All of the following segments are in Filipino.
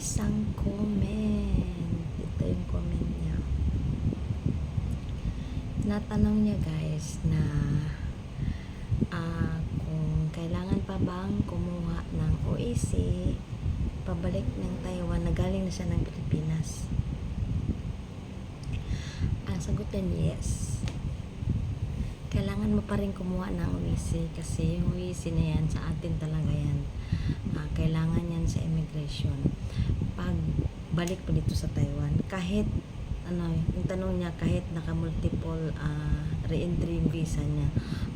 isang comment. Ito yung comment niya. Natanong niya guys na kung kailangan pa bang kumuha ng OEC pabalik ng Taiwan na galing na siya ng Pilipinas. Ang sagot niya, yes. Kailangan mo pa rin kumuha ng OEC kasi yung OEC na yan sa atin talaga yan. Kailangan yan sa immigration pag balik pa dito sa Taiwan. Kahit yung tanong niya, kahit naka-multiple re-entry visa niya,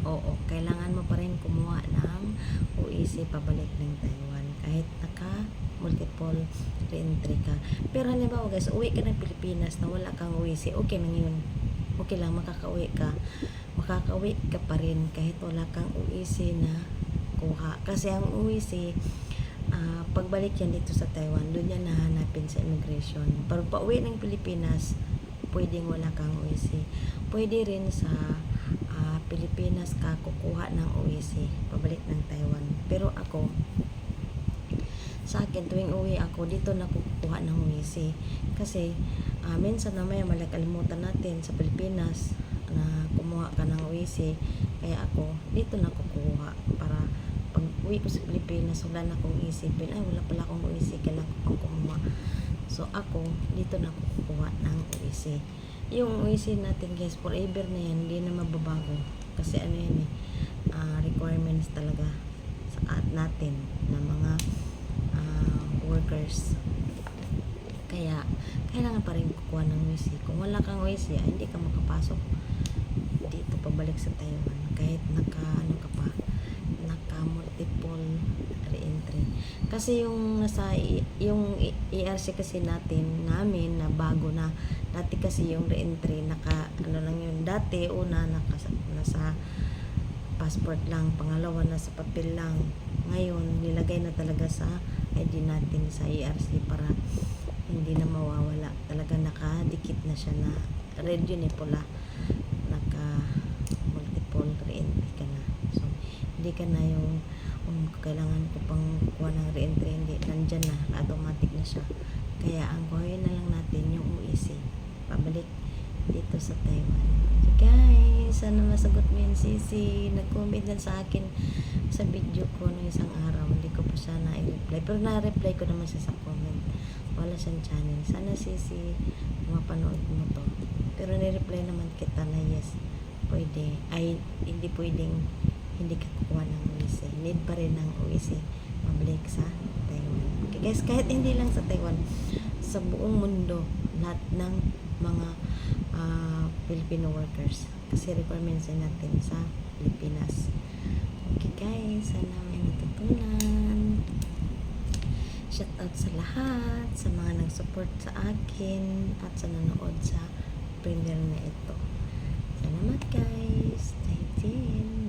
oo, kailangan mo pa rin kumuha ng OEC pabalik ng Taiwan kahit naka-multiple re-entry ka. Pero halimbawa guys, uwi ka ng Pilipinas na wala kang OEC, okay na yun. Okay lang, makakauwi ka pa rin kahit wala kang OEC na kuha. Kasi ang OEC, pagbalik yan dito sa Taiwan, doon yan nahanapin sa immigration. Pero pauwi ng Pilipinas, pwedeng wala kang OEC. Pwede rin sa Pilipinas ka kukuha ng OEC, pabalik ng Taiwan. Pero ako, sa akin, tuwing uwi ako, dito na kukuha ng OEC. Kasi, minsan na may malakalimutan natin sa Pilipinas na kumuha ka ng OEC. Kaya ako, dito na kukuha para pag uwi ko sa Pilipinas, wala na akong isipin, ay wala pala akong OEC, kailangan ko pang kumuha. So ako, dito na kukuha ng OEC. Yung OEC natin guys, forever na yan, hindi na mababago. Kasi ano yan requirements talaga sa natin na mga workers. Kaya, kailangan pa rin kukuha ng OEC. Kung wala kang OEC, hindi ka makapasok dito pabalik sa Taiwan. Kahit naka-multiple re-entry. Kasi yung yung ERC kasi namin na bago na. Dati kasi yung re-entry, lang yun. Dati, una, nasa passport lang. Pangalawa, nasa papel lang. Ngayon, nilagay na talaga sa ID natin sa ERC para hindi na mawawala. Talaga nakadikit na siya na red yun pula. Naka-multiple re-entry ka na. So, hindi ka na yung kailangan ko pang kuha ng re-entry, hindi, nandyan na, automatic na siya. Kaya ang kuhain na lang natin yung OEC pabalik dito sa Taiwan. So guys, sana masagot mo yun, Sisi. Nag-comment din sa akin sa video ko noong isang araw, hindi ko pa siya na-reply, pero na-reply ko naman siya sa comment. Wala siyang channel. Sana, Sisi, mapanood mo to. Pero ni-reply naman kita na yes, pwede. Ay, hindi pwedeng hindi ka kukuha ng OEC. Need pa rin ng OEC pabalik sa Taiwan. Okay guys, kahit hindi lang sa Taiwan, sa buong mundo, lahat ng mga Filipino workers. Kasi requirements natin sa Pilipinas. Okay guys, sana may natutunan. Shout out sa lahat, sa mga nag-support sa akin at sa nanood sa premiere na ito. Salamat guys. Stay tuned.